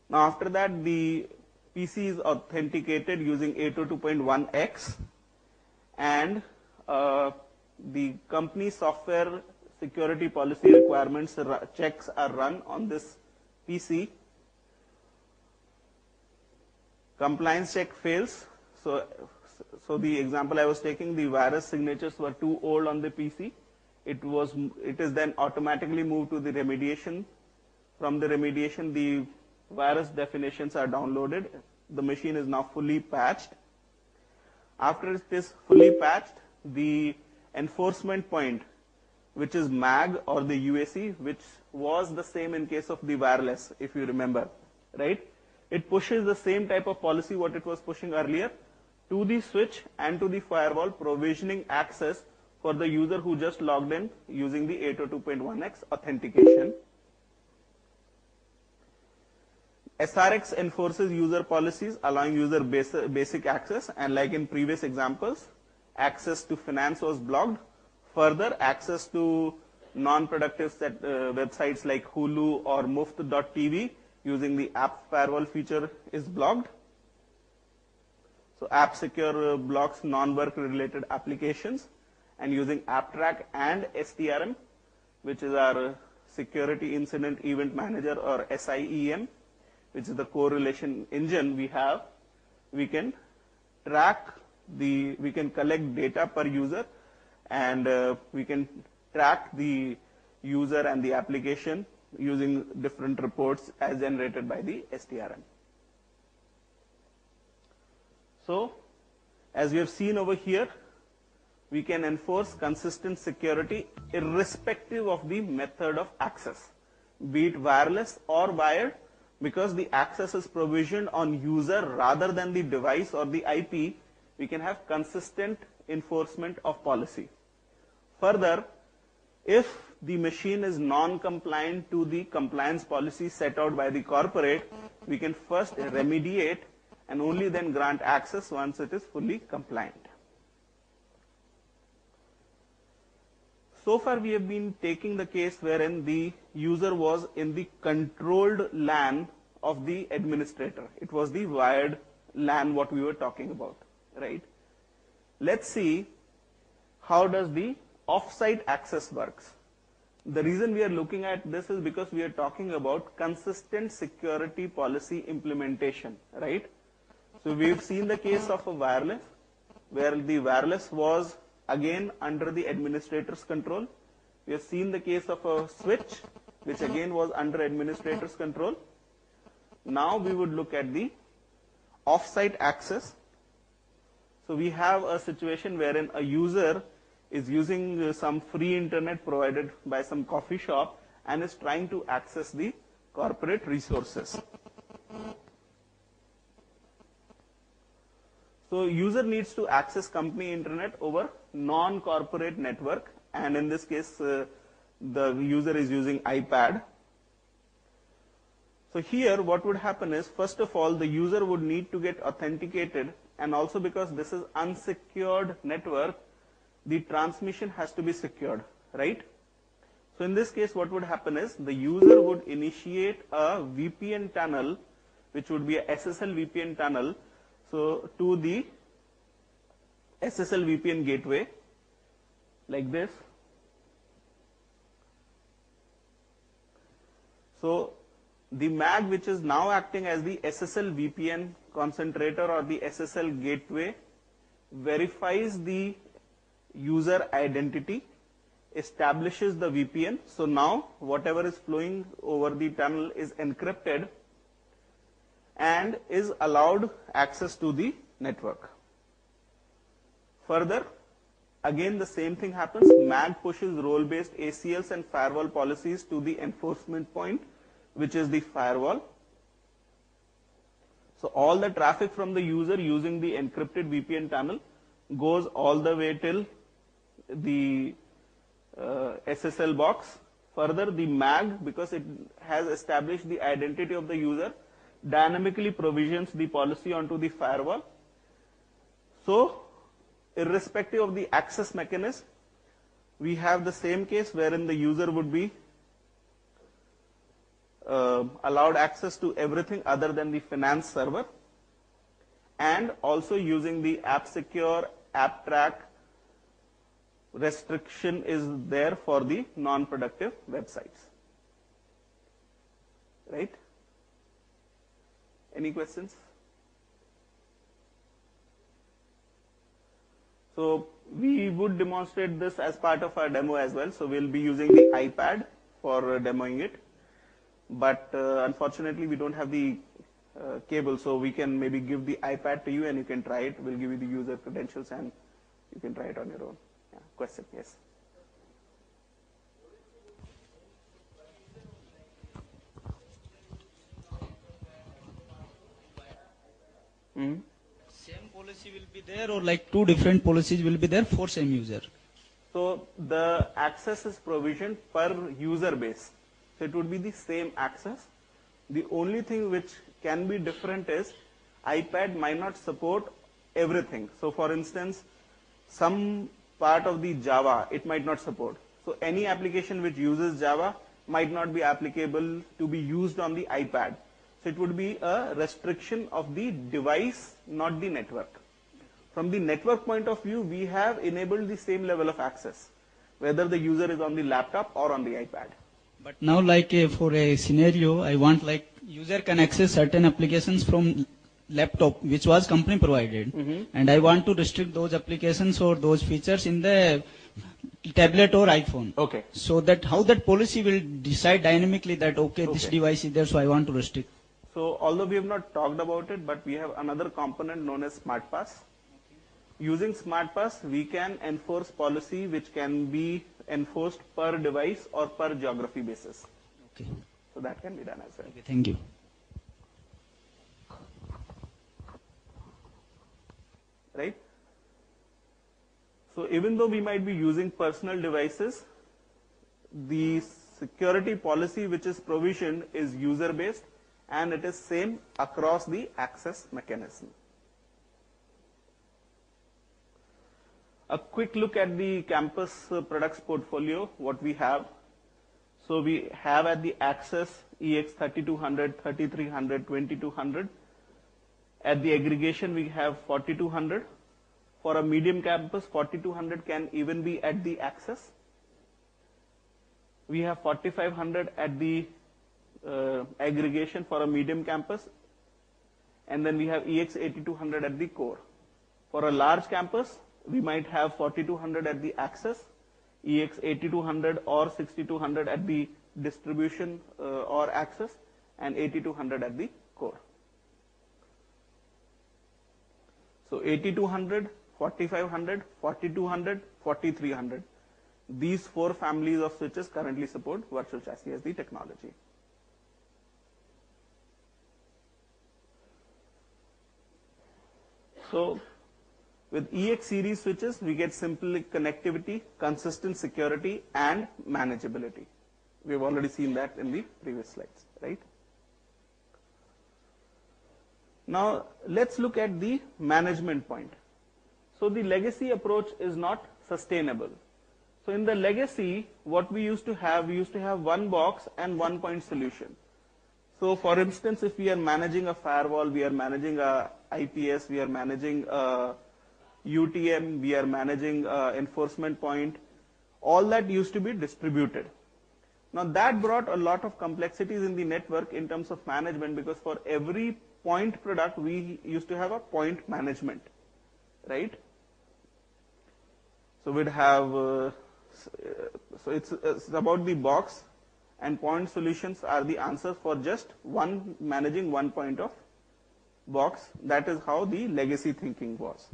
Now after that, the PC is authenticated using 802.1x, and the company software security policy requirements checks are run on this PC. Compliance check fails. So the example I was taking, the virus signatures were too old on the PC. It is then automatically moved to the remediation. From the remediation, the virus definitions are downloaded. The machine is now fully patched. After it is fully patched, the enforcement point, which is MAG or the UAC, which was the same in case of the wireless, if you remember, right? It pushes the same type of policy what it was pushing earlier to the switch and to the firewall, provisioning access for the user who just logged in using the 802.1x authentication. SRX enforces user policies, allowing user basic access, and like in previous examples, access to finance was blocked. Further, access to non-productive websites like Hulu or Muft.tv using the app firewall feature is blocked. So AppSecure blocks non-work related applications, and using AppTrack and STRM, which is our Security Incident Event Manager or SIEM, which is the correlation engine we have, we can collect data per user, and we can track the user and the application using different reports as generated by the STRM. So, as we have seen over here, we can enforce consistent security irrespective of the method of access, be it wireless or wired, because the access is provisioned on user rather than the device or the IP. We can have consistent enforcement of policy. Further, if the machine is non-compliant to the compliance policy set out by the corporate, we can first remediate and only then grant access once it is fully compliant. So far we have been taking the case wherein the user was in the controlled LAN of the administrator. It was the wired LAN what we were talking about, right? Let's see how does the off-site access works. The reason we are looking at this is because we are talking about consistent security policy implementation, right? So we've seen the case of a wireless, where the wireless was again under the administrator's control. We have seen the case of a switch, which again was under administrator's control. Now we would look at the off-site access. So we have a situation wherein a user is using some free internet provided by some coffee shop and is trying to access the corporate resources. So user needs to access company internet over non-corporate network, and in this case the user is using iPad. So here what would happen is, first of all, the user would need to get authenticated, and also because this is unsecured network, the transmission has to be secured, right? So in this case what would happen is, the user would initiate a VPN tunnel, which would be a SSL VPN tunnel, so to the SSL VPN gateway, like this. So the MAG, which is now acting as the SSL VPN concentrator or the SSL gateway, verifies the user identity, establishes the VPN. So now whatever is flowing over the tunnel is encrypted and is allowed access to the network. Further, again the same thing happens. MAG pushes role-based ACLs and firewall policies to the enforcement point, which is the firewall. So all the traffic from the user using the encrypted VPN tunnel goes all the way till the SSL box. Further, the MAG, because it has established the identity of the user, dynamically provisions the policy onto the firewall. So irrespective of the access mechanism, we have the same case wherein the user would be allowed access to everything other than the finance server, and also using the AppSecure, AppTrack restriction is there for the non-productive websites. Right? Any questions? So we would demonstrate this as part of our demo as well. So we'll be using the iPad for demoing it. But unfortunately, we don't have the cable, so we can maybe give the iPad to you and you can try it. We'll give you the user credentials and you can try it on your own. Yeah. Question? Yes. Mm-hmm. Same policy will be there, or like two different policies will be there for same user? So the access is provisioned per user base. So it would be the same access. The only thing which can be different is iPad might not support everything. So for instance, some part of the Java it might not support. So any application which uses Java might not be applicable to be used on the iPad. So it would be a restriction of the device, not the network. From the network point of view, we have enabled the same level of access, whether the user is on the laptop or on the iPad. But now like for a scenario, I want like user can access certain applications from laptop which was company provided, and I want to restrict those applications or those features in the tablet or iPhone. Okay. So that how that policy will decide dynamically that okay, this device is there, so I want to restrict. So although we have not talked about it, but we have another component known as SmartPass. Using SmartPass, we can enforce policy which can be enforced per device or per geography basis. Okay. So that can be done as well. Okay, thank you. Right? So even though we might be using personal devices, the security policy which is provisioned is user based and it is same across the access mechanism. A quick look at the campus products portfolio, what we have. So we have at the Access EX3200, 3300, 2200. At the aggregation, we have 4200. For a medium campus, 4200 can even be at the Access. We have 4500 at the aggregation for a medium campus. And then we have EX8200 at the core. For a large campus, we might have 4200 at the Access, EX8200 or 6200 at the distribution or Access, and 8200 at the core. So 8200, 4500, 4200, 4300. These four families of switches currently support virtual chassis as the technology. So with EX series switches, we get simple connectivity, consistent security, and manageability. We've already seen that in the previous slides, right? Now, let's look at the management point. So the legacy approach is not sustainable. So in the legacy, what we used to have one box and one point solution. So for instance, if we are managing a firewall, we are managing a IPS, we are managing a UTM, we are managing enforcement point, all that used to be distributed. Now that brought a lot of complexities in the network in terms of management, because for every point product we used to have a point management, right? So we'd have, so it's about the box, and point solutions are the answers for just managing one point of box. That is how the legacy thinking was.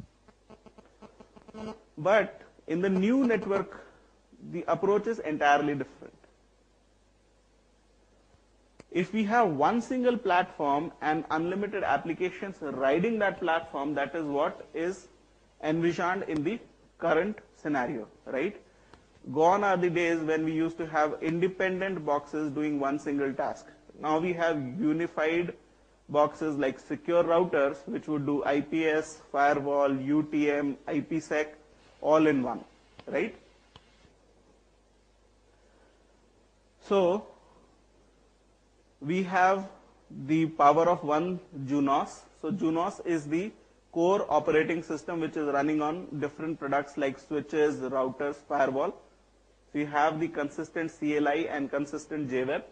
But in the new network, the approach is entirely different. If we have one single platform and unlimited applications riding that platform, that is what is envisioned in the current scenario, right? Gone are the days when we used to have independent boxes doing one single task. Now we have unified boxes like secure routers, which would do IPS, firewall, UTM, IPsec, all in one, right? So we have the power of one Junos. So Junos is the core operating system which is running on different products like switches, routers, firewall. So you have the consistent CLI and consistent JWeb.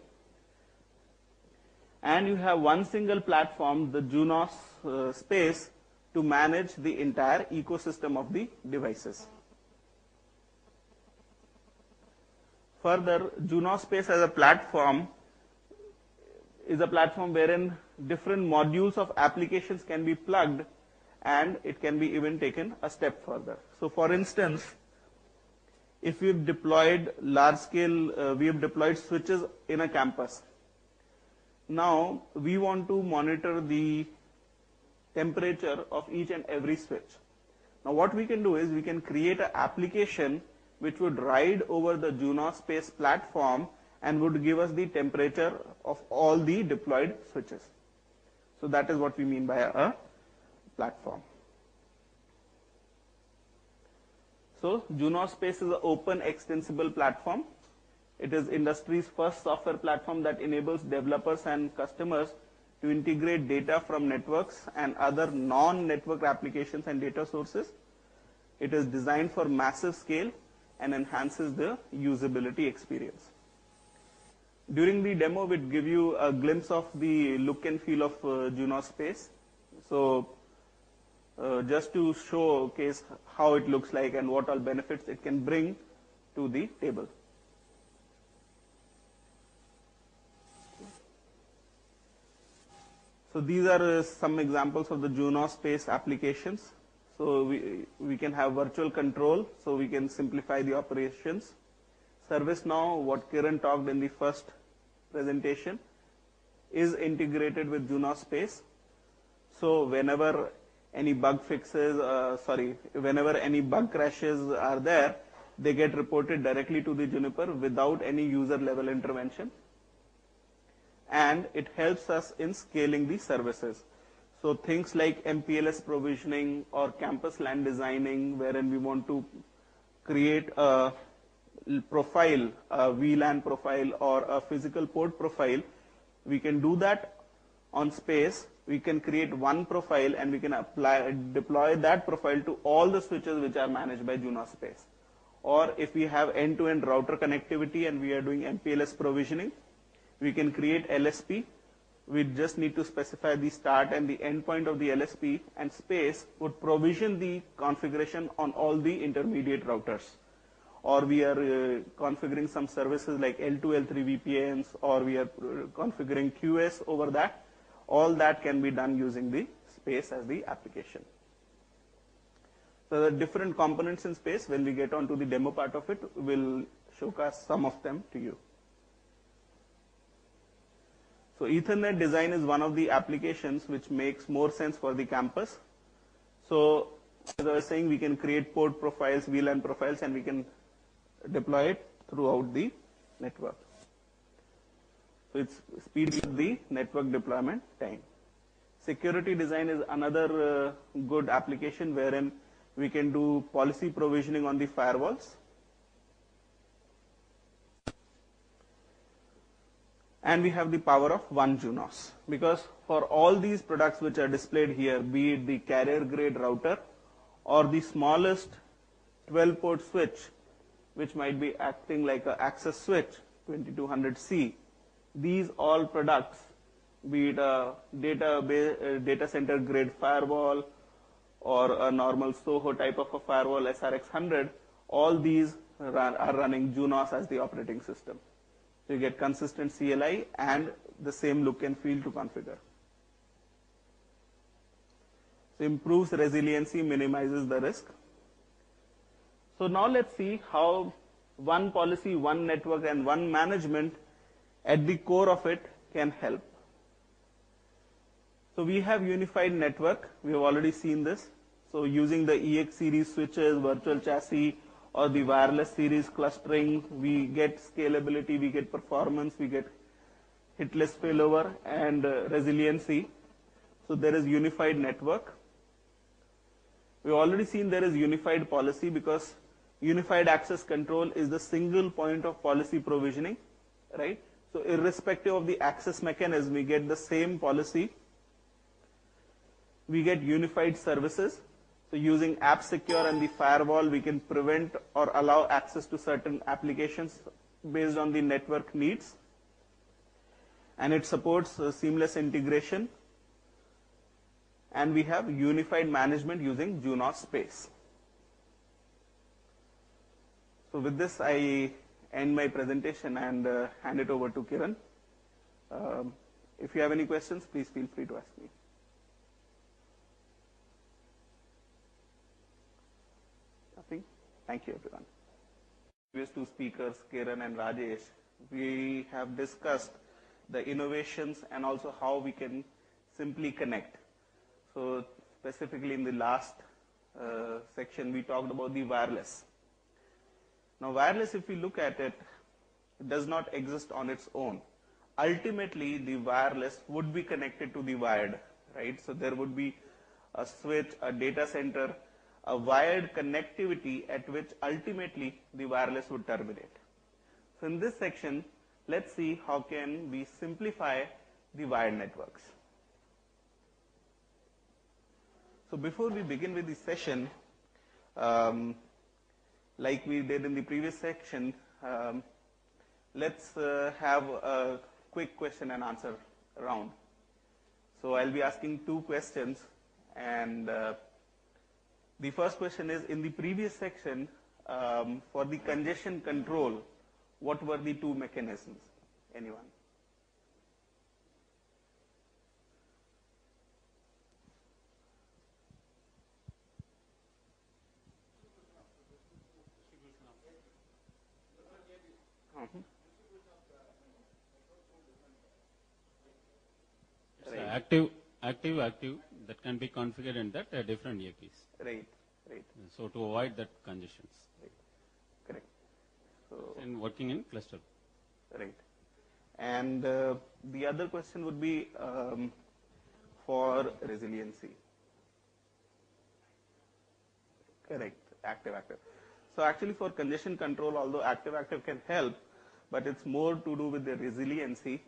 And you have one single platform, the Junos space, to manage the entire ecosystem of the devices. Further, Junos space as a platform is a platform wherein different modules of applications can be plugged, and it can be even taken a step further. So for instance, if we've deployed large scale, we have deployed switches in a campus. Now we want to monitor the temperature of each and every switch. Now what we can do is we can create an application which would ride over the Junos space platform and would give us the temperature of all the deployed switches. So that is what we mean by a platform. So Junos space is an open extensible platform. It is industry's first software platform that enables developers and customers to integrate data from networks and other non-network applications and data sources. It is designed for massive scale and enhances the usability experience. During the demo, we'd give you a glimpse of the look and feel of Junos space. So just to showcase how it looks like and what all benefits it can bring to the table. So these are some examples of the Junos space applications. So we can have virtual control, so we can simplify the operations. ServiceNow, what Kiran talked in the first presentation, is integrated with Junos space. So whenever any bug fixes, whenever any bug crashes are there, they get reported directly to the Juniper without any user level intervention. And it helps us in scaling the services. So things like MPLS provisioning or campus LAN designing, wherein we want to create a profile, a VLAN profile or a physical port profile, we can do that on space. We can create one profile and we can deploy that profile to all the switches which are managed by Junos space. Or if we have end-to-end router connectivity and we are doing MPLS provisioning, we can create LSP. We just need to specify the start and the end point of the LSP, and space would provision the configuration on all the intermediate routers. Or we are configuring some services like L2, L3 VPNs, or we are configuring QS over that. All that can be done using the space as the application. So the different components in space, when we get on to the demo part of it, we'll showcase some of them to you. So Ethernet design is one of the applications which makes more sense for the campus. So as I was saying, we can create port profiles, VLAN profiles, and we can deploy it throughout the network. So it speeds up the network deployment time. Security design is another good application wherein we can do policy provisioning on the firewalls. And we have the power of one Junos, because for all these products which are displayed here, be it the carrier grade router or the smallest 12-port switch, which might be acting like an access switch, 2200C, these all products, be it a data center grade firewall or a normal Soho type of a firewall, SRX100, all these are running Junos as the operating system. So you get consistent CLI and the same look and feel to configure. So improves resiliency, minimizes the risk. So now let's see how one policy, one network, and one management at the core of it can help. So we have unified network. We have already seen this. So using the EX series switches, virtual chassis, or the wireless series clustering, we get scalability, we get performance, we get hitless failover and resiliency. So there is unified network. We've already seen there is unified policy, because unified access control is the single point of policy provisioning, right? So irrespective of the access mechanism, we get the same policy. We get unified services. So using AppSecure and the firewall, we can prevent or allow access to certain applications based on the network needs. And it supports seamless integration. And we have unified management using Junos Space. So with this, I end my presentation and hand it over to Kiran. If you have any questions, please feel free to ask me. Nothing? Thank you, everyone. Previous two speakers, Kiran and Rajesh, we have discussed the innovations and also how we can simply connect. So specifically in the last section, we talked about the wireless. Now wireless, if we look at it, it does not exist on its own. Ultimately, the wireless would be connected to the wired, right? So there would be a switch, a data center, a wired connectivity at which ultimately the wireless would terminate. So in this section, let's see how can we simplify the wired networks. So before we begin with the session, like we did in the previous section, let's have a quick question and answer round. So I'll be asking two questions, and the first question is, in the previous section, for the congestion control, what were the two mechanisms? Anyone? Right. Active that can be configured in that different APs. Right, right. So to avoid that congestions. Right. Correct. So And working in cluster. right. And the other question would be for resiliency. Correct. Active. So actually for congestion control, although active can help, but it's more to do with the resiliency.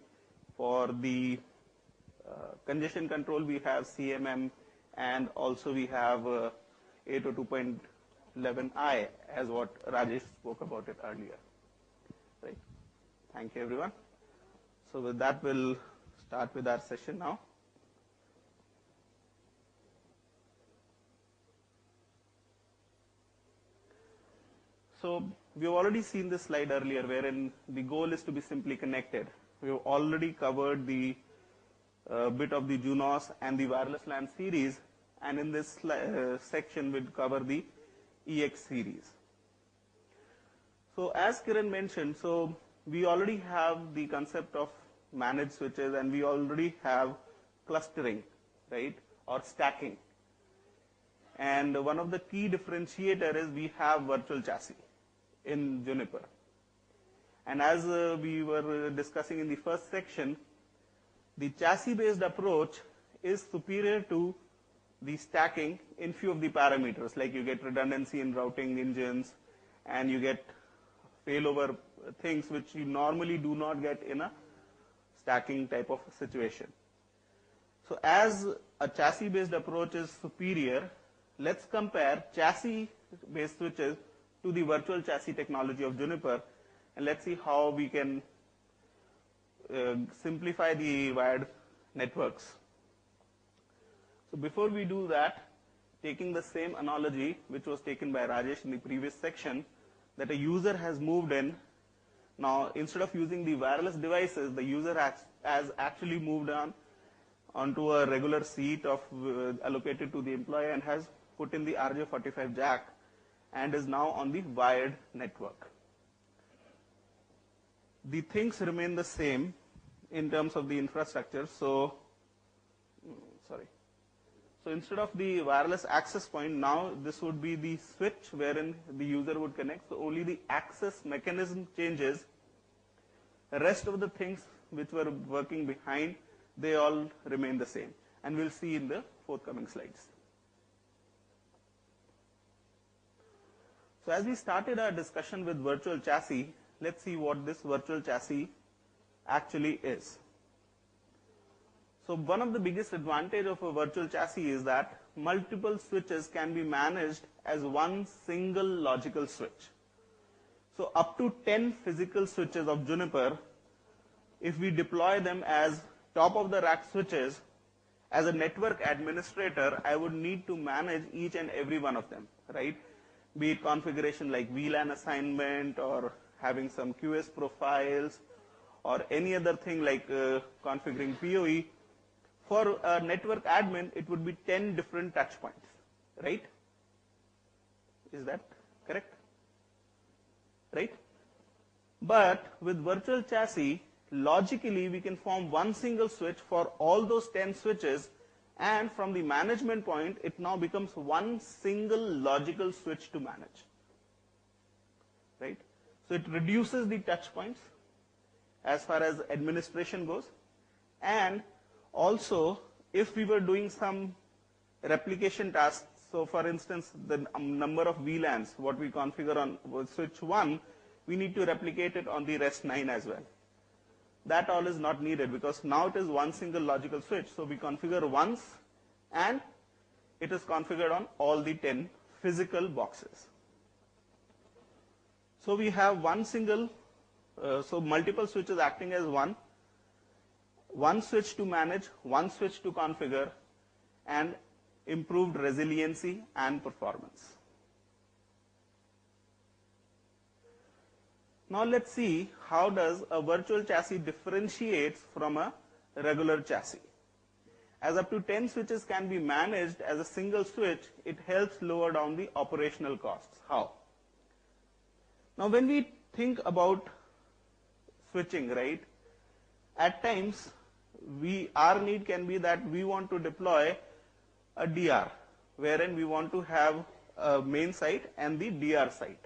For the congestion control, we have CMM, and also we have 802.11i, as what Rajesh spoke about it earlier. Right. Thank you, everyone. So with that, we'll start with our session now. So we've already seen this slide earlier, wherein the goal is to be simply connected. We've already covered the bit of the Junos and the wireless LAN series, and in this section we'll cover the EX series. So as Kiran mentioned, so we already have the concept of managed switches, and we already have clustering, right, or stacking. And one of the key differentiator is we have virtual chassis in Juniper. And as we were discussing in the first section, the chassis-based approach is superior to the stacking in few of the parameters, like you get redundancy in routing engines, and you get failover things which you normally do not get in a stacking type of situation. So as a chassis-based approach is superior, let's compare chassis-based switches to the virtual chassis technology of Juniper, and let's see how we can simplify the wired networks. So before we do that, taking the same analogy which was taken by Rajesh in the previous section, that a user has moved in. Now instead of using the wireless devices, the user has actually moved onto a regular seat of allocated to the employee and has put in the RJ45 jack and is now on the wired network. The things remain the same in terms of the infrastructure. So instead of the wireless access point, now this would be the switch wherein the user would connect. So only the access mechanism changes. The rest of the things which were working behind, they all remain the same. And we'll see in the forthcoming slides. So as we started our discussion with virtual chassis, let's see what this virtual chassis actually is. So one of the biggest advantage of a virtual chassis is that multiple switches can be managed as one single logical switch. So up to 10 physical switches of Juniper, if we deploy them as top of the rack switches, as a network administrator, I would need to manage each and every one of them, right? Be it configuration like VLAN assignment or having some QS profiles or any other thing like configuring PoE. For a network admin, it would be 10 different touch points, right? Is that correct? Right? But with virtual chassis, logically we can form one single switch for all those 10 switches, and from the management point, it now becomes one single logical switch to manage, right? So it reduces the touch points as far as administration goes, and also if we were doing some replication tasks, so for instance, the number of VLANs, what we configure on switch 1, we need to replicate it on the rest 9 as well. That all is not needed because now it is one single logical switch. So we configure once and it is configured on all the 10 physical boxes. So we have one single, so multiple switches acting as one switch to manage, one switch to configure, and improved resiliency and performance. Now let's see how does a virtual chassis differentiates from a regular chassis. As up to 10 switches can be managed as a single switch, it helps lower down the operational costs. How? Now when we think about switching, right, at times our need can be that we want to deploy a DR, wherein we want to have a main site and the DR site.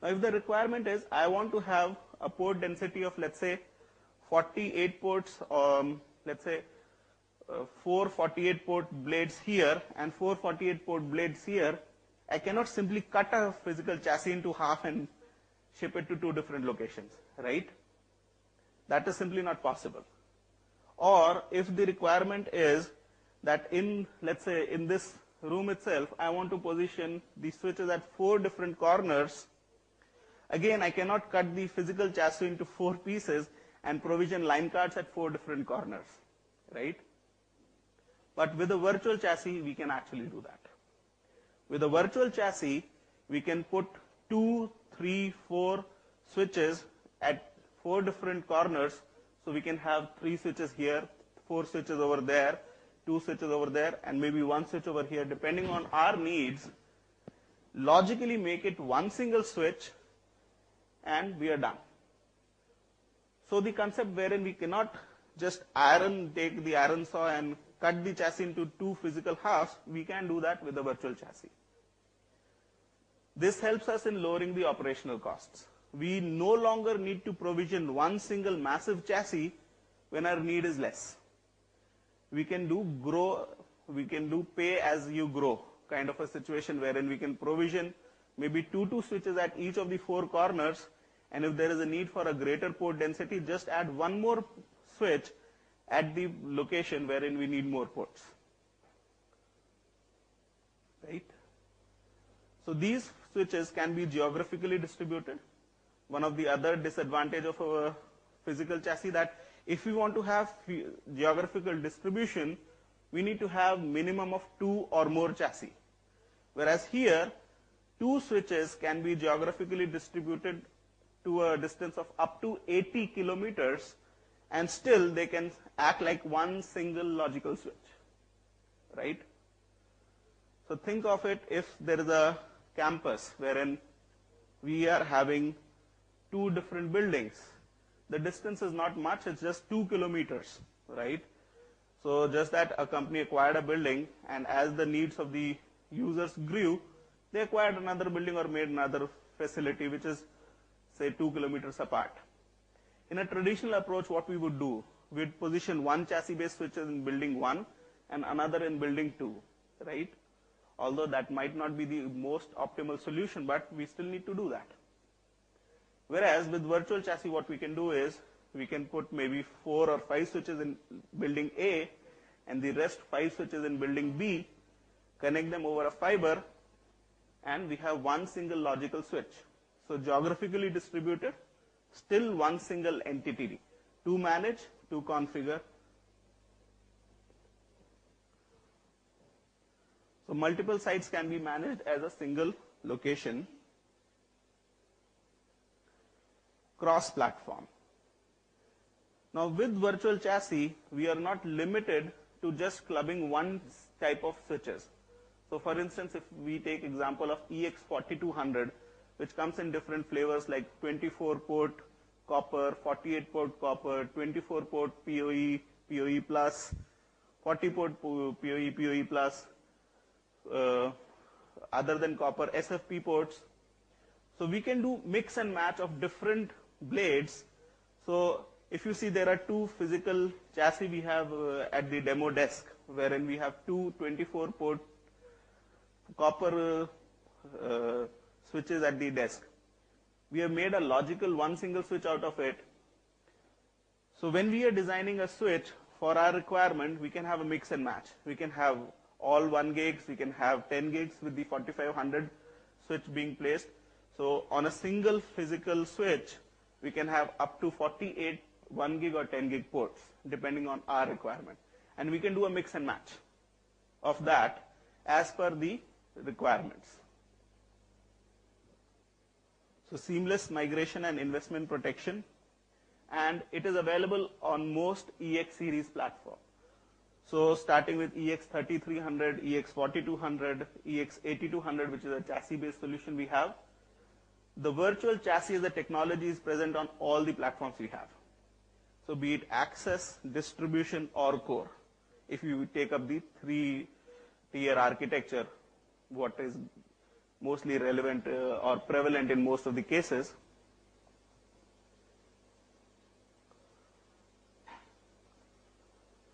Now if the requirement is I want to have a port density of, let's say, 48 ports, let's say 4 48 port blades here and 4 48 port blades here, I cannot simply cut a physical chassis into half and ship it to 2 different locations, right? That is simply not possible. Or if the requirement is that in, let's say, in this room itself, I want to position the switches at 4 different corners, again, I cannot cut the physical chassis into 4 pieces and provision line cards at 4 different corners, right? But with a virtual chassis, we can actually do that. With a virtual chassis, we can put 2, 3, 4 switches at 4 different corners. So we can have 3 switches here, 4 switches over there, 2 switches over there, and maybe 1 switch over here, depending on our needs. Logically make it one single switch, and we are done. So the concept wherein we cannot just take the iron saw and cut the chassis into 2 physical halves, we can do that with a virtual chassis. This helps us in lowering the operational costs. We no longer need to provision one single massive chassis when our need is less. We can do pay as you grow kind of a situation wherein we can provision maybe 2 switches at each of the 4 corners, and if there is a need for a greater port density, just add one more switch at the location wherein we need more ports, right? So these switches can be geographically distributed. One of the other disadvantage of a physical chassis that if we want to have geographical distribution, we need to have minimum of 2 or more chassis. Whereas here, 2 switches can be geographically distributed to a distance of up to 80 kilometers, and still they can act like one single logical switch, right? So think of it, if there is a campus wherein we are having 2 different buildings, the distance is not much, it's just 2 kilometers, right? So just that a company acquired a building, and as the needs of the users grew, they acquired another building or made another facility which is, say, 2 kilometers apart. In a traditional approach, what we would do, we'd position one chassis-based switch in building 1 and another in building 2, right? Although that might not be the most optimal solution, but we still need to do that. Whereas with virtual chassis, what we can do is we can put maybe 4 or 5 switches in building A and the rest 5 switches in building B, connect them over a fiber, and we have one single logical switch. So geographically distributed, still one single entity to manage, to configure. So multiple sites can be managed as a single location. Cross-platform. Now with virtual chassis, we are not limited to just clubbing one type of switches. So for instance, if we take example of EX4200, which comes in different flavors like 24-port copper, 48-port copper, 24-port PoE, PoE plus, 40-port PoE, PoE plus, other than copper, SFP ports. So we can do mix and match of different blades. So if you see, there are two physical chassis we have at the demo desk, wherein we have two 24-port copper switches at the desk. We have made a logical one single switch out of it. So when we are designing a switch for our requirement, we can have a mix and match. We can have all 1 gigs, we can have 10 gigs with the 4500 switch being placed. So on a single physical switch, we can have up to 48 1 gig or 10 gig ports, depending on our requirement. And we can do a mix and match of that as per the requirements. So seamless migration and investment protection, and it is available on most EX series platform. So starting with EX3300, EX4200, EX8200, which is a chassis-based solution we have. The virtual chassis as a technology is present on all the platforms we have. So be it access, distribution, or core. If you take up the 3-tier architecture, what is mostly relevant or prevalent in most of the cases.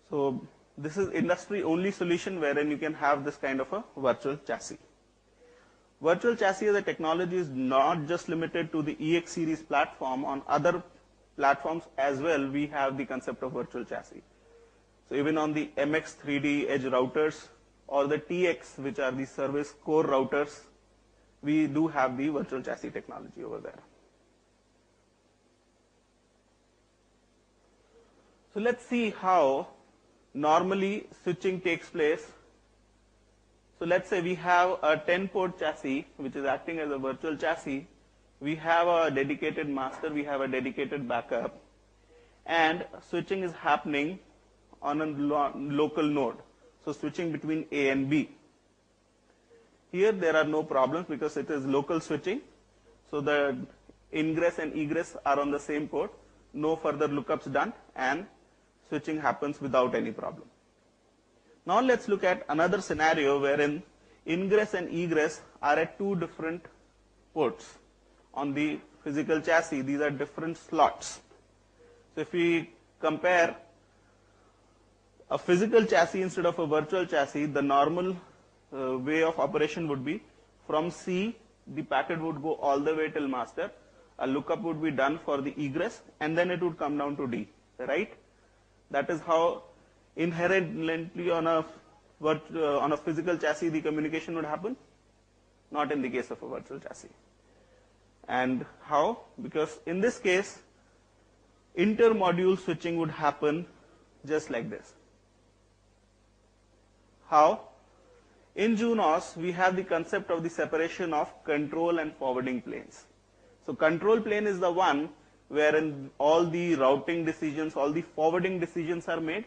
So this is industry only solution wherein you can have this kind of a virtual chassis. Virtual chassis as a technology is not just limited to the EX series platform. On other platforms as well, we have the concept of virtual chassis. So even on the MX3D edge routers or the TX, which are the service core routers, we do have the virtual chassis technology over there. So let's see how normally switching takes place. So let's say we have a 10-port chassis which is acting as a virtual chassis. We have a dedicated master, we have a dedicated backup, and switching is happening on a local node. So switching between A and B. Here there are no problems because it is local switching. So the ingress and egress are on the same port. No further lookups done, and switching happens without any problem. Now let's look at another scenario wherein ingress and egress are at two different ports on the physical chassis. These are different slots. So if we compare a physical chassis instead of a virtual chassis, the normal way of operation would be from C, the packet would go all the way till master. A lookup would be done for the egress, and then it would come down to D, right? That is how inherently on a physical chassis the communication would happen. Not in the case of a virtual chassis. And how? Because in this case, inter-module switching would happen just like this. How? In Junos, we have the concept of the separation of control and forwarding planes. So control plane is the one wherein all the routing decisions, all the forwarding decisions are made.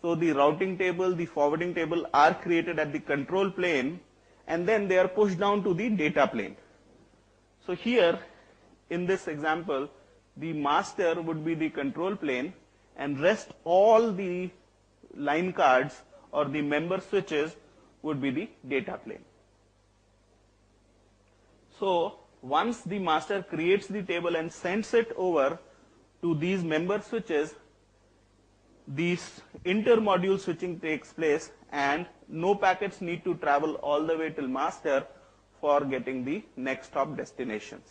So the routing table, the forwarding table are created at the control plane, and then they are pushed down to the data plane. So here, in this example, the master would be the control plane, and rest all the line cards or the member switches would be the data plane. So once the master creates the table and sends it over to these member switches, these inter-module switching takes place, and no packets need to travel all the way till master for getting the next hop destinations.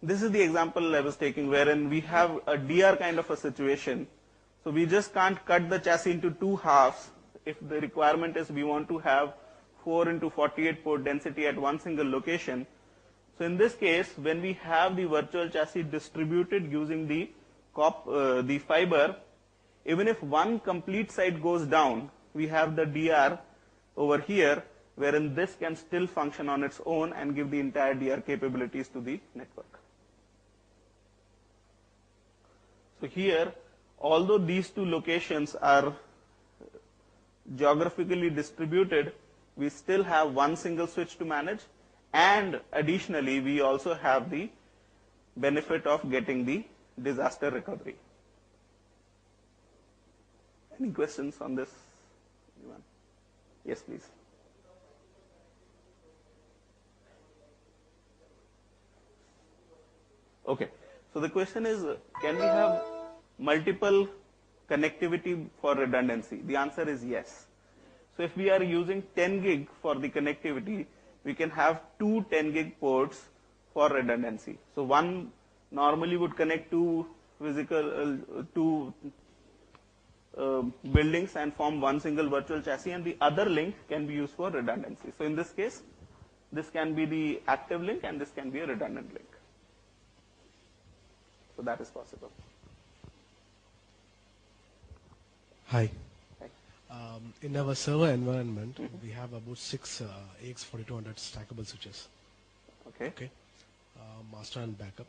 this is the example I was taking wherein we have a DR kind of a situation. So we just can't cut the chassis into two halves if the requirement is we want to have 4 into 48 port density at one single location. So in this case, when we have the virtual chassis distributed using the fiber, even if one complete side goes down, we have the DR over here, wherein this can still function on its own and give the entire DR capabilities to the network. So here, although these two locations are geographically distributed, we still have one single switch to manage, and additionally, we also have the benefit of getting the disaster recovery. Any questions on this? Anyone? Yes, please. Okay. So the question is, can we have multiple connectivity for redundancy? The answer is yes. So if we are using 10 gig for the connectivity, we can have two 10 gig ports for redundancy. So one normally would connect to buildings and form one single virtual chassis, and the other link can be used for redundancy. So in this case, this can be the active link and this can be a redundant link. So that is possible. Hi. Hi. In our server environment, we have about 6 AX4200 stackable switches. Okay. Okay. Master and backup.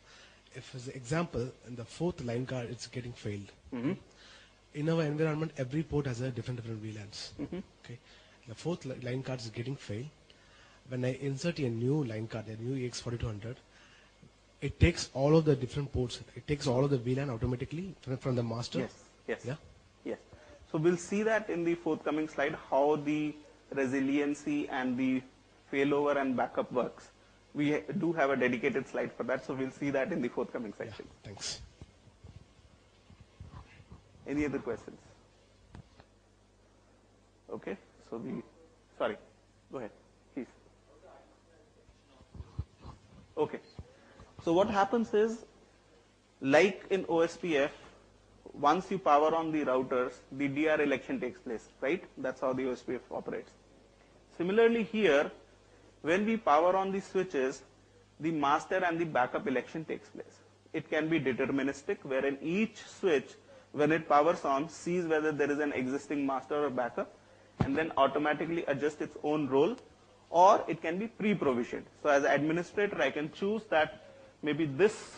If, as an example, in the 4th line card, it's getting failed. In our environment, every port has a different VLANs. Okay. The 4th line card is getting failed. When I insert a new line card, a new AX4200, it takes all of the different ports. It takes all of the VLAN automatically from the master. Yes. Yes. Yeah. Yes. So we'll see that in the forthcoming slide, how the resiliency and the failover and backup works. We do have a dedicated slide for that, so we'll see that in the forthcoming section. Yeah, thanks. Any other questions? Okay. So sorry, go ahead, please. Okay. So what happens is, like in OSPF, once you power on the routers, the DR election takes place, right? That's how the OSPF operates. Similarly here, when we power on the switches, the master and the backup election takes place. It can be deterministic, wherein each switch, when it powers on, sees whether there is an existing master or backup, and then automatically adjusts its own role, or it can be pre-provisioned. So as an administrator, I can choose that maybe this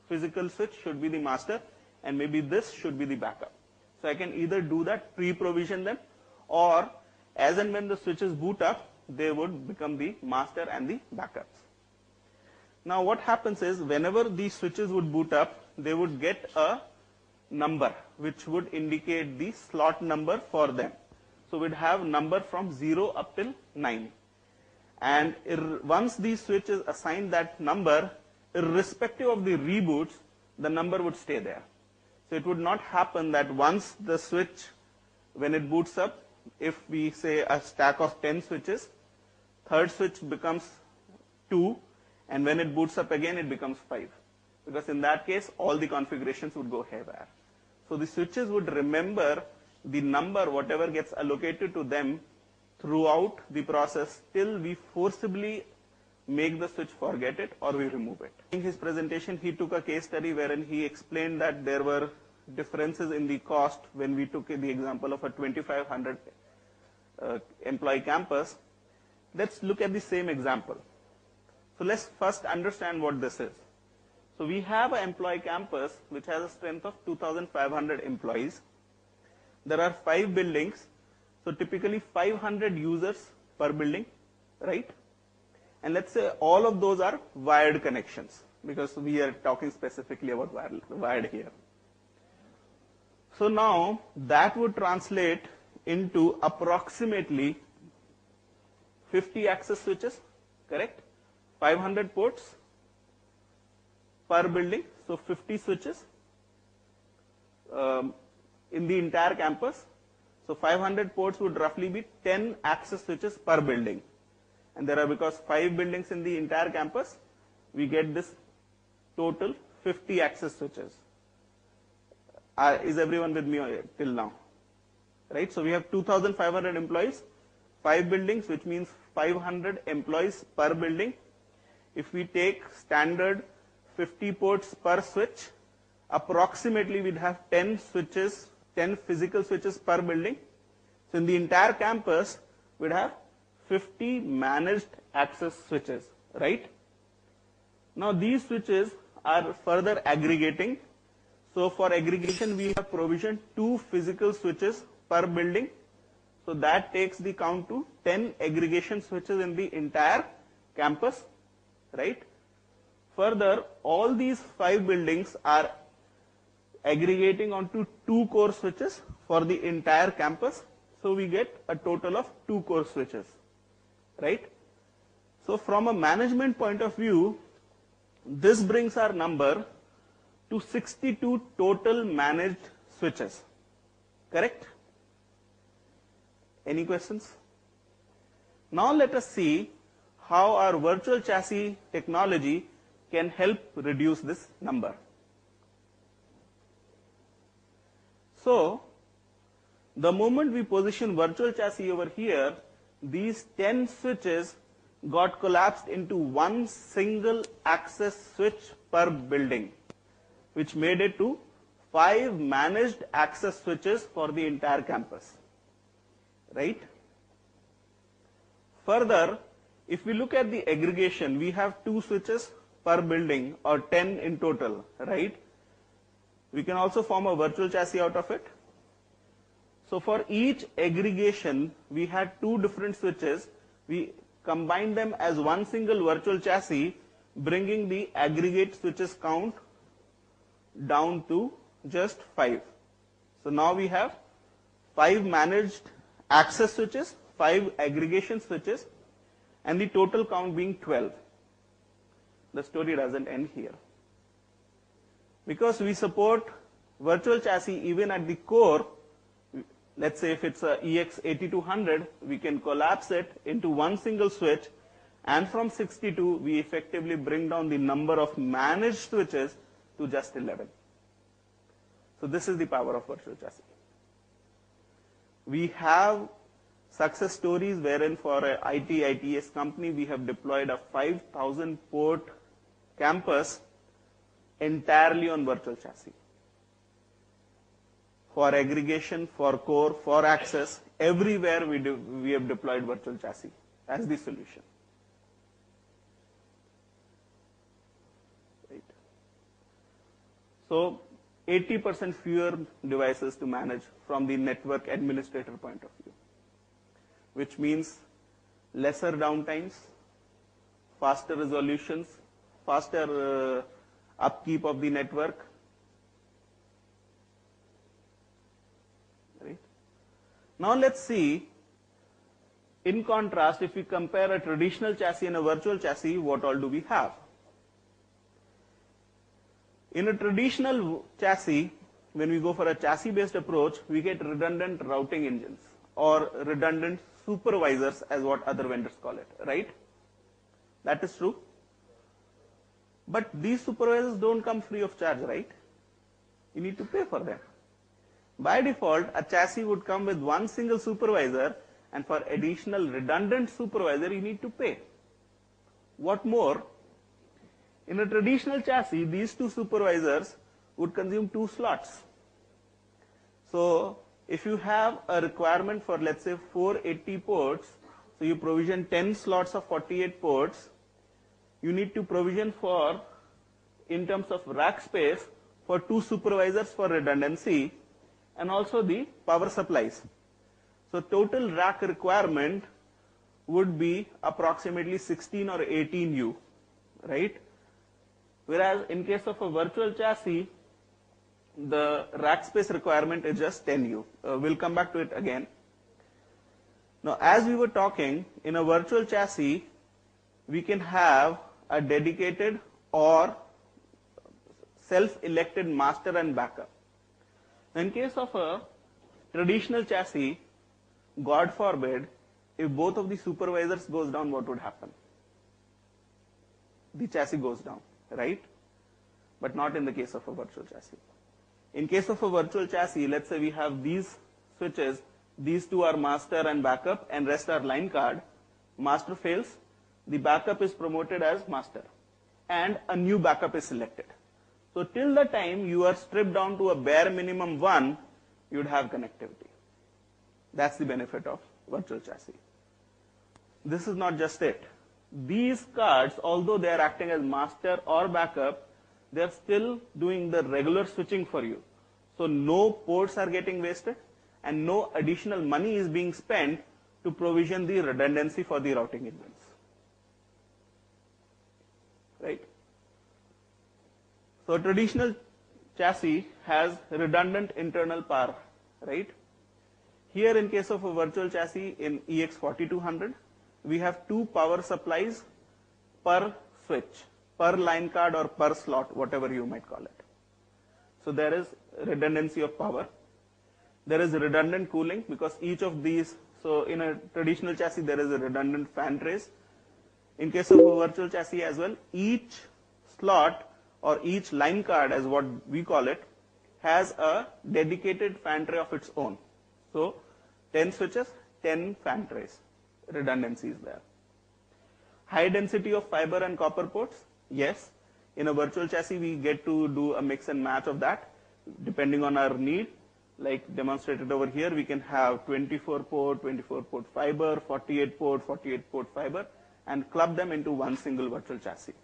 physical switch should be the master, and maybe this should be the backup. So I can either do that, pre-provision them, or as and when the switches boot up, they would become the master and the backups. Now what happens is, whenever these switches would boot up, they would get a number which would indicate the slot number for them. So we'd have number from 0 up till 9. And once these switches assign that number, irrespective of the reboots, the number would stay there. So it would not happen that once the switch, when it boots up, if we say a stack of 10 switches, third switch becomes 2, and when it boots up again, it becomes 5. Because in that case, all the configurations would go haywire. So the switches would remember the number, whatever gets allocated to them throughout the process, till we forcibly make the switch forget it or we remove it. In his presentation, he took a case study wherein he explained that there were differences in the cost when we took the example of a 2,500 employee campus. Let's look at the same example. So let's first understand what this is. So we have an employee campus which has a strength of 2,500 employees. There are 5 buildings, so typically 500 users per building, right? And let's say all of those are wired connections, because we are talking specifically about wired here. So now that would translate into approximately 50 access switches, correct? 500 ports per building, so 50 switches in the entire campus. So 500 ports would roughly be 10 access switches per building. And there are, because 5 buildings in the entire campus, we get this total 50 access switches. Is everyone with me till now? Right? So we have 2,500 employees, 5 buildings, which means 500 employees per building. If we take standard 50 ports per switch, approximately we'd have 10 switches, 10 physical switches per building. So in the entire campus, we'd have 50 managed access switches, right? Now these switches are further aggregating. So for aggregation, we have provisioned 2 physical switches per building. So that takes the count to 10 aggregation switches in the entire campus, right? Further, all these 5 buildings are aggregating onto 2 core switches for the entire campus. So we get a total of 2 core switches, right? So from a management point of view, this brings our number to 62 total managed switches, correct? Any questions? Now let us see how our virtual chassis technology can help reduce this number. So, the moment we position virtual chassis over here, these 10 switches got collapsed into one single access switch per building, which made it to 5 managed access switches for the entire campus, right? Further, if we look at the aggregation, we have 2 switches per building, or 10 in total, right? We can also form a virtual chassis out of it. So for each aggregation, we had 2 different switches. We combined them as one single virtual chassis, bringing the aggregate switches count down to just 5. So now we have 5 managed access switches, 5 aggregation switches, and the total count being 12. The story doesn't end here. Because we support virtual chassis even at the core, let's say if it's a EX8200, we can collapse it into one single switch, and from 62, we effectively bring down the number of managed switches to just 11. So this is the power of virtual chassis. We have success stories wherein for a ITS company, we have deployed a 5,000 port campus entirely on virtual chassis. For aggregation, for core, for access, everywhere we have deployed virtual chassis as the solution. Right. So 80% fewer devices to manage from the network administrator point of view, which means lesser downtimes, faster resolutions, faster upkeep of the network. Right. Now let's see, in contrast, if we compare a traditional chassis and a virtual chassis, what all do we have? In a traditional chassis, when we go for a chassis-based approach, we get redundant routing engines or redundant supervisors, as what other vendors call it, right? That is true. But these supervisors don't come free of charge, right? You need to pay for them. By default, a chassis would come with one single supervisor, and for additional redundant supervisor, you need to pay. What more? In a traditional chassis, these 2 supervisors would consume 2 slots. So if you have a requirement for, let's say, 480 ports, so you provision 10 slots of 48 ports, you need to provision for, in terms of rack space, for 2 supervisors for redundancy, and also the power supplies. So total rack requirement would be approximately 16 or 18 U, right? Whereas in case of a virtual chassis, the rack space requirement is just 10 U. We'll come back to it again. Now, as we were talking, in a virtual chassis, we can have a dedicated or self-elected master and backup. In case of a traditional chassis, God forbid, if both of the supervisors goes down, what would happen? The chassis goes down, right? but not in the case of a virtual chassis. In case of a virtual chassis, let's say we have these switches, these two are master and backup, and rest are line card. Master fails, the backup is promoted as master, and a new backup is selected. So till the time you are stripped down to a bare minimum 1, you'd have connectivity. That's the benefit of virtual chassis. This is not just it. These cards, although they are acting as master or backup, they are still doing the regular switching for you. So no ports are getting wasted, and no additional money is being spent to provision the redundancy for the routing engines. Right? So a traditional chassis has redundant internal power, right? Here in case of a virtual chassis in EX4200, we have 2 power supplies per switch, per line card or per slot, whatever you might call it. So there is redundancy of power. There is redundant cooling because each of these, so in a traditional chassis there is a redundant fan trace. In case of a virtual chassis as well, each slot or each line card, as what we call it, has a dedicated fan tray of its own. So 10 switches, 10 fan trays. Redundancy is there. High density of fiber and copper ports, yes. In a virtual chassis, we get to do a mix and match of that depending on our need. Like demonstrated over here, we can have 24 port fiber, 48 port fiber, and club them into one single virtual chassis.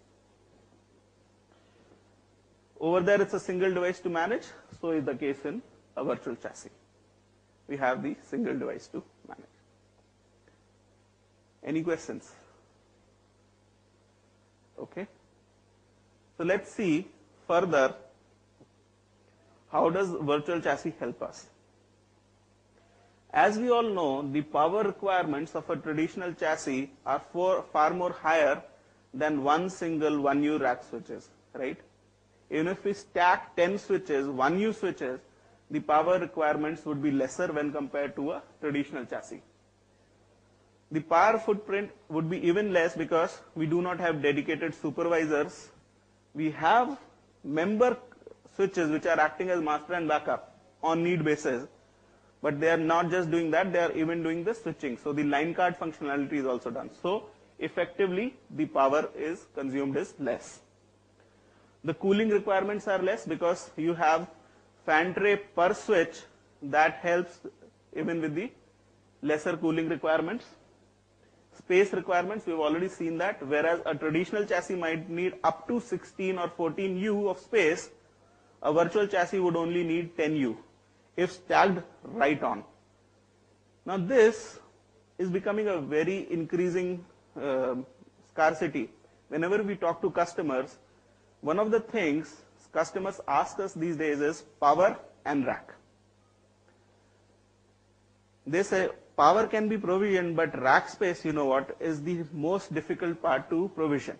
Over there, it's a single device to manage. So is the case in a virtual chassis. We have the single device to manage. Any questions? Okay. So let's see further, how does virtual chassis help us? As we all know, the power requirements of a traditional chassis are far more higher than one single 1U rack switches, right? Even if we stack 10 switches, 1U switches, the power requirements would be lesser when compared to a traditional chassis. The power footprint would be even less because we do not have dedicated supervisors. We have member switches which are acting as master and backup on need basis, but they are not just doing that, they are even doing the switching. So the line card functionality is also done. So effectively the power is consumed is less. The cooling requirements are less because you have fan tray per switch. That helps even with the lesser cooling requirements. Space requirements, we've already seen that, whereas a traditional chassis might need up to 16 or 14 U of space, a virtual chassis would only need 10 U if stacked right on. Now this is becoming a very increasing scarcity. Whenever we talk to customers, one of the things customers ask us these days is power and rack. They say power can be provisioned, but rack space, you know what, is the most difficult part to provision.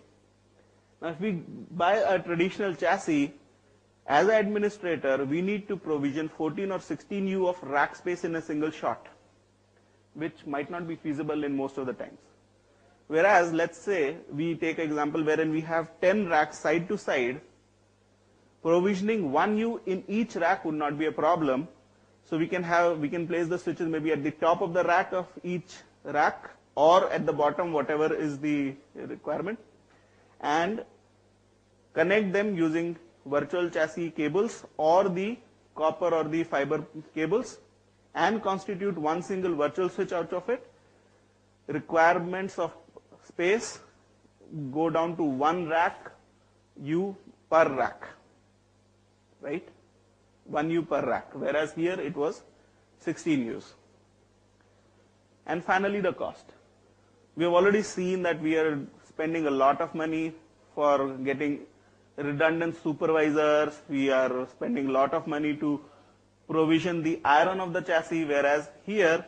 Now if we buy a traditional chassis, as an administrator, we need to provision 14 or 16 U of rack space in a single shot, which might not be feasible in most of the times. Whereas, let's say we take an example wherein we have 10 racks side to side, provisioning 1 U in each rack would not be a problem. So we can place the switches maybe at the top of the rack of each rack or at the bottom, whatever is the requirement, and connect them using virtual chassis cables or the copper or the fiber cables and constitute one single virtual switch out of it. Requirements of space go down to 1 rack U per rack, right? 1 U per rack, whereas here it was 16 U's. And finally the cost. We have already seen that we are spending a lot of money for getting redundant supervisors. We are spending a lot of money to provision the iron of the chassis, whereas here,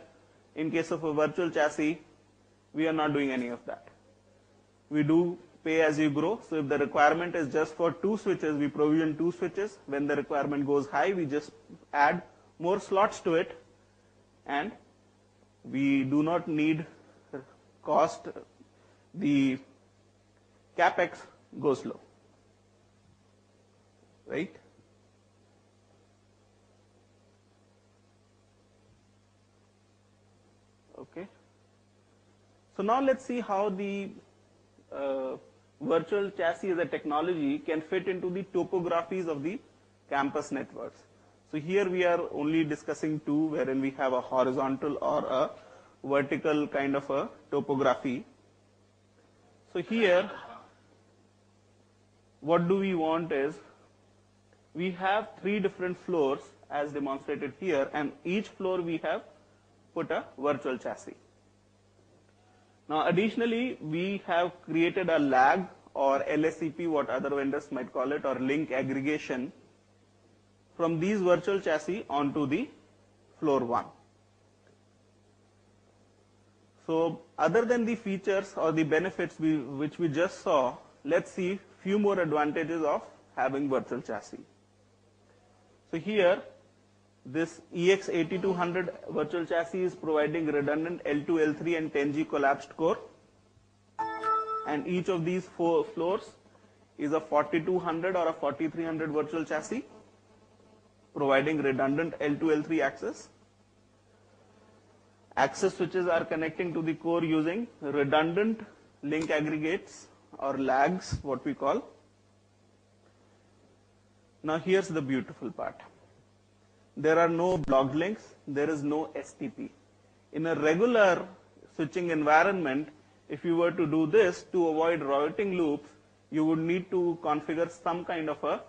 in case of a virtual chassis, we are not doing any of that. We do pay as you grow. So if the requirement is just for 2 switches, we provision 2 switches. When the requirement goes high, we just add more slots to it, and we do not need cost. The capex goes low. right? Okay. So now let's see how the virtual chassis as a technology can fit into the topographies of the campus networks. So here we are only discussing two, wherein we have a horizontal or a vertical kind of a topography. So here, what do we want is, we have three different floors as demonstrated here, and each floor we have put a virtual chassis. Now additionally, we have created a lag or LSCP, what other vendors might call it, or link aggregation from these virtual chassis onto the floor 1. So other than the features or the benefits which we just saw, let's see few more advantages of having virtual chassis. So here, this EX8200 virtual chassis is providing redundant L2, L3 and 10G collapsed core, and each of these 4 floors is a 4200 or a 4300 virtual chassis providing redundant L2, L3 access. Access switches are connecting to the core using redundant link aggregates or lags, what we call. Now here's the beautiful part. There are no blocked links, there is no STP. In a regular switching environment, if you were to do this to avoid routing loops, you would need to configure some kind of a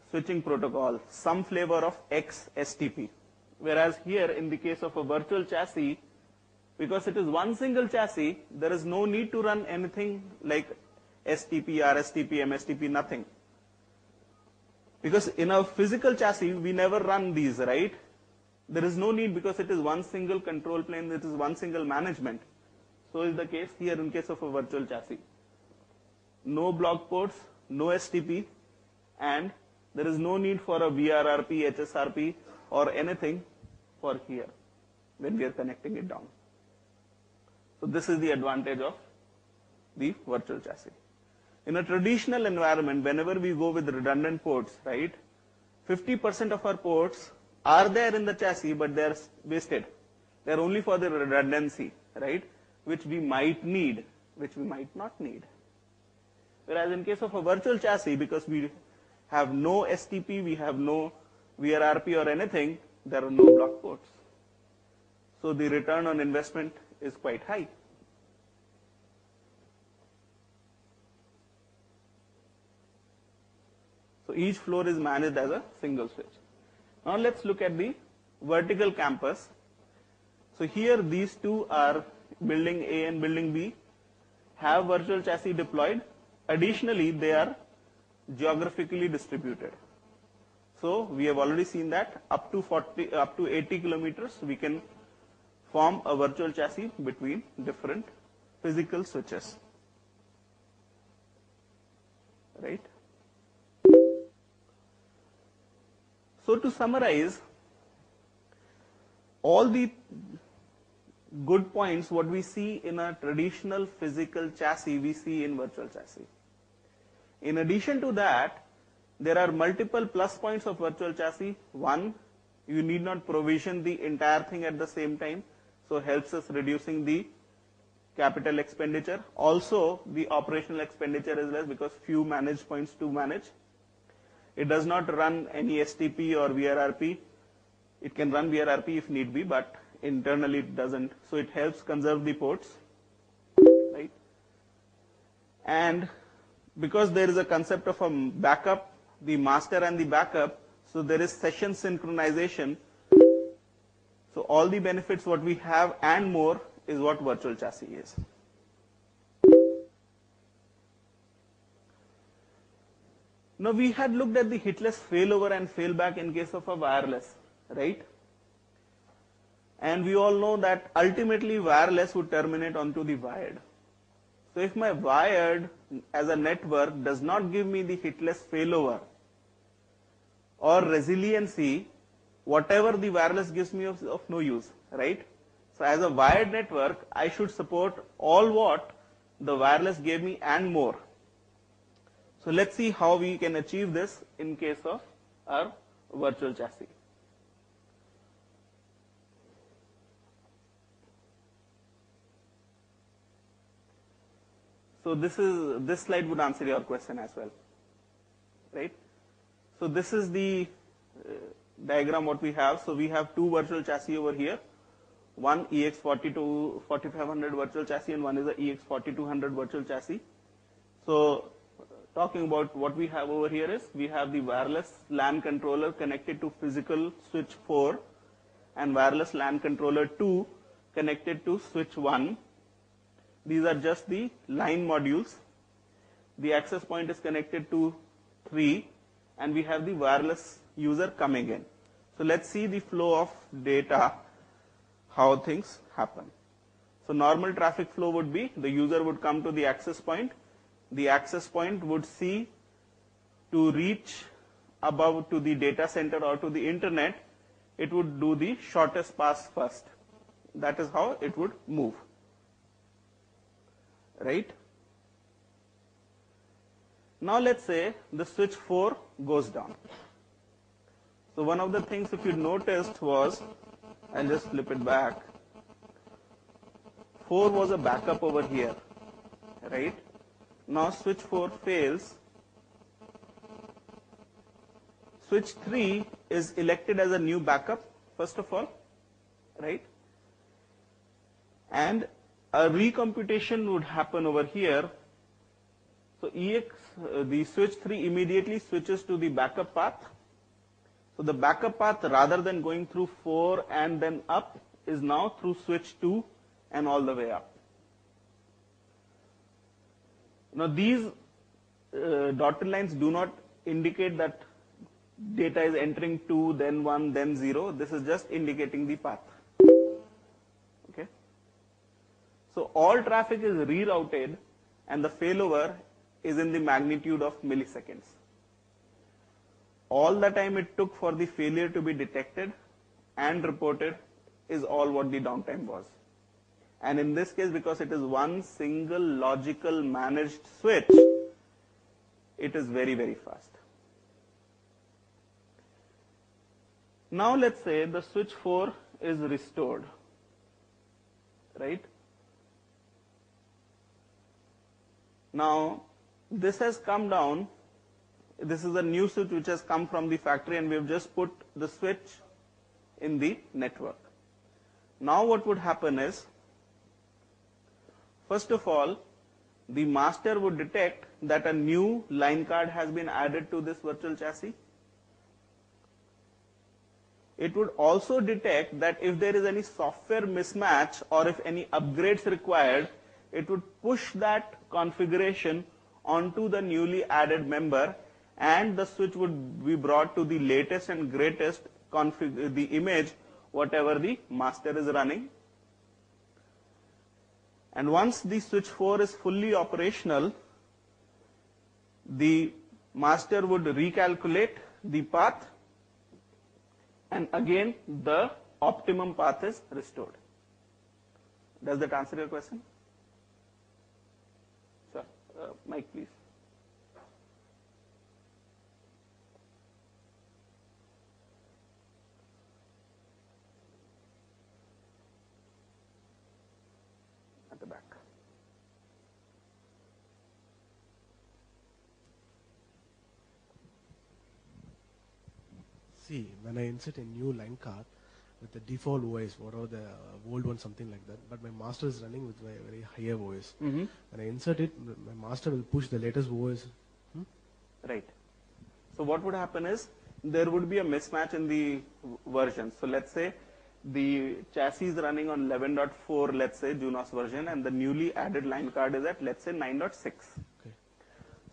switching protocol, some flavor of XSTP. Whereas here, in the case of a virtual chassis, because it is one single chassis, there is no need to run anything like STP, RSTP, MSTP, nothing. Because in a physical chassis, we never run these, right? There is no need because it is one single control plane, it is one single management. So is the case here in case of a virtual chassis. No block ports, no STP, and there is no need for a VRRP, HSRP, or anything for here when we are connecting it down. So this is the advantage of the virtual chassis. In a traditional environment, whenever we go with redundant ports, right, 50% of our ports are there in the chassis, but they are wasted. They are only for the redundancy, right, which we might need, which we might not need. Whereas in case of a virtual chassis, because we have no STP, we have no VRRP or anything, there are no block ports. So the return on investment is quite high. So each floor is managed as a single switch. Now let's look at the vertical campus. So here these two are building A and building B, have virtual chassis deployed. Additionally, they are geographically distributed. So we have already seen that up to 80 kilometers we can form a virtual chassis between different physical switches. Right? So to summarize, all the good points what we see in a traditional physical chassis, we see in virtual chassis. In addition to that, there are multiple plus points of virtual chassis. One, you need not provision the entire thing at the same time, so helps us reducing the capital expenditure. Also, the operational expenditure is less because few managed points to manage. It does not run any STP or VRRP. It can run VRRP if need be, but internally it doesn't. So it helps conserve the ports, right? And because there is a concept of a backup, the master and the backup, so there is session synchronization. So all the benefits what we have and more is what virtual chassis is. Now we had looked at the hitless failover and failback in case of a wireless, right? And we all know that ultimately wireless would terminate onto the wired. So if my wired as a network does not give me the hitless failover or resiliency, whatever the wireless gives me of no use, right? So as a wired network, I should support all what the wireless gave me and more. So let's see how we can achieve this in case of our virtual chassis. So this slide would answer your question as well, right? So this is the diagram what we have. So we have two virtual chassis over here, one EX4500 virtual chassis and one is a EX4200 virtual chassis. So talking about what we have over here is we have the wireless LAN controller connected to physical switch 4 and wireless LAN controller 2 connected to switch 1. These are just the line modules. The access point is connected to 3 and we have the wireless user coming in. So let's see the flow of data, how things happen. So normal traffic flow would be the user would come to the access point. The access point would see to reach above to the data center or to the internet, it would do the shortest path first. That is how it would move. Right? Now let's say the switch 4 goes down. So one of the things if you noticed was, I'll just flip it back, 4 was a backup over here, right? Now switch 4 fails. Switch 3 is elected as a new backup, first of all, right? And a recomputation would happen over here. So the switch 3 immediately switches to the backup path. So the backup path, rather than going through 4 and then up, is now through switch 2 and all the way up. Now these dotted lines do not indicate that data is entering 2, then 1, then 0. This is just indicating the path. Okay. So all traffic is rerouted and the failover is in the magnitude of milliseconds. All the time it took for the failure to be detected and reported is all what the downtime was. And in this case, because it is one single logical managed switch, it is very, very fast. Now let's say the switch 4 is restored, right? Now this has come down. This is a new switch which has come from the factory and we have just put the switch in the network. Now what would happen is, first of all, the master would detect that a new line card has been added to this virtual chassis. It would also detect that if there is any software mismatch or if any upgrades required, it would push that configuration onto the newly added member and the switch would be brought to the latest and greatest the image, whatever the master is running. And once the switch 4 is fully operational, the master would recalculate the path and again the optimum path is restored. Does that answer your question? Sir, Mike, please. At the back. See, when I insert a new line card with the default OS, whatever the old one, something like that, but my master is running with a very higher OS. When I insert it, my master will push the latest OS. Right. So what would happen is there would be a mismatch in the version. So let's say the chassis is running on 11.4, let's say Junos version, and the newly added line card is at, let's say, 9.6. Okay.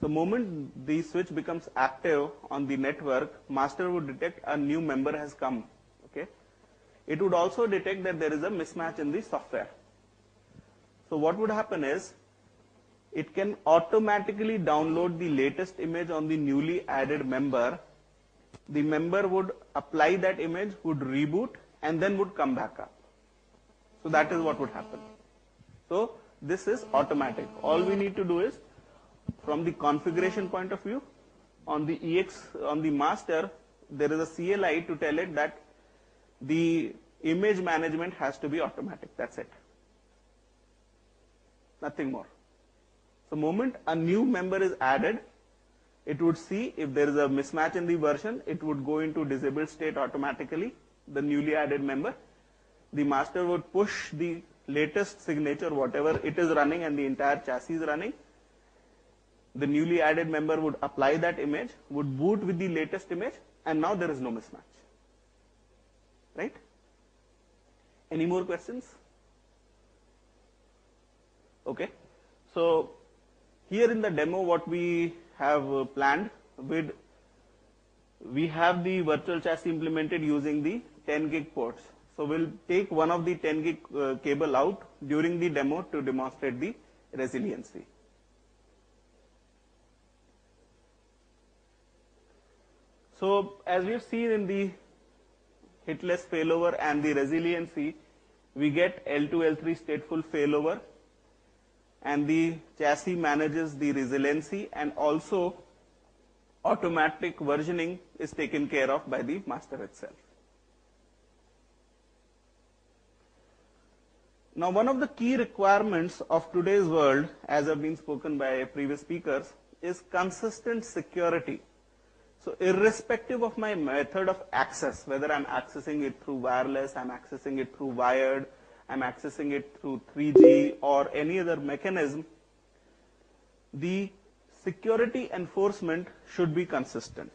The moment the switch becomes active on the network, master would detect a new member has come. Okay. It would also detect that there is a mismatch in the software. So what would happen is it can automatically download the latest image on the newly added member. The member would apply that image, would reboot, and then would come back up. So that is what would happen. So this is automatic. All we need to do is from the configuration point of view, on the master, there is a CLI to tell it that the image management has to be automatic. That's it. Nothing more. The moment a new member is added, it would see if there is a mismatch in the version, it would go into disabled state automatically, the newly added member. The master would push the latest signature, whatever it is running and the entire chassis is running. The newly added member would apply that image, would boot with the latest image, and now there is no mismatch. Right? Any more questions? Okay. So here in the demo, what we have planned with, we have the virtual chassis implemented using the 10 gig ports. So we'll take one of the 10 gig cable out during the demo to demonstrate the resiliency. So as we've seen in the hitless failover and the resiliency, we get L2, L3 stateful failover, and the chassis manages the resiliency, and also automatic versioning is taken care of by the master itself. Now, one of the key requirements of today's world, as have been spoken by previous speakers, is consistent security. So irrespective of my method of access, whether I'm accessing it through wireless, I'm accessing it through wired, I'm accessing it through 3G or any other mechanism, the security enforcement should be consistent.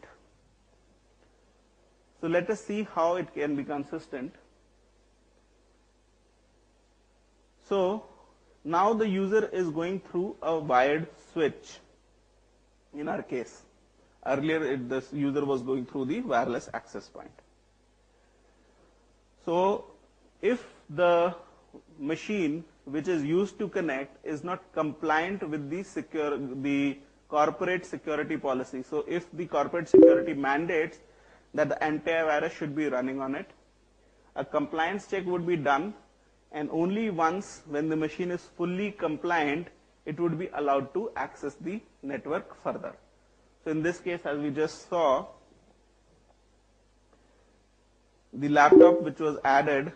So let us see how it can be consistent. So now the user is going through a wired switch in our case. Earlier, this user was going through the wireless access point. So if the machine which is used to connect is not compliant with the corporate security policy, so if the corporate security mandates that the antivirus should be running on it, a compliance check would be done, and only once when the machine is fully compliant, it would be allowed to access the network further. So in this case, as we just saw, the laptop which was added,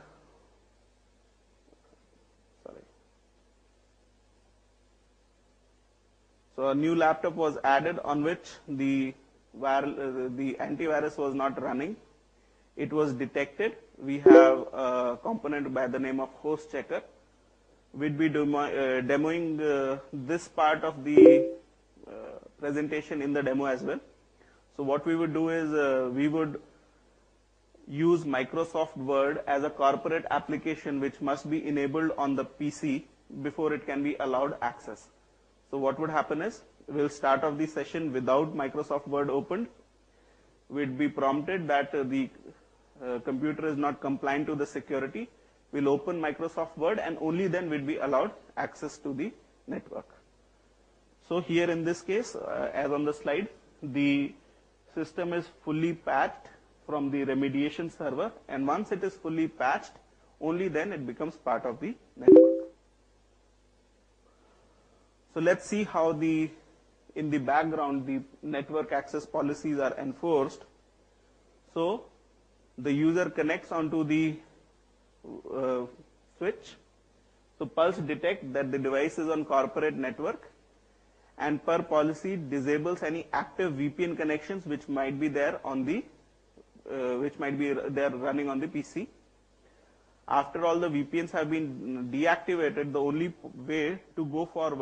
so a new laptop was added on which the antivirus was not running. It was detected. We have a component by the name of host checker. We'd be demoing this part of the presentation in the demo as well. So what we would do is we would use Microsoft Word as a corporate application which must be enabled on the PC before it can be allowed access. So what would happen is we'll start off the session without Microsoft Word opened. We'd be prompted that the computer is not compliant to the security. We'll open Microsoft Word and only then we'll be allowed access to the network. So here in this case, as on the slide, the system is fully patched from the remediation server, and once it is fully patched, only then it becomes part of the network. So let's see how in the background the network access policies are enforced. So the user connects onto the switch. So Pulse detects that the device is on corporate network, and per policy disables any active VPN connections which might be there on the running on the PC. After all the VPNs have been deactivated, the only way to go forward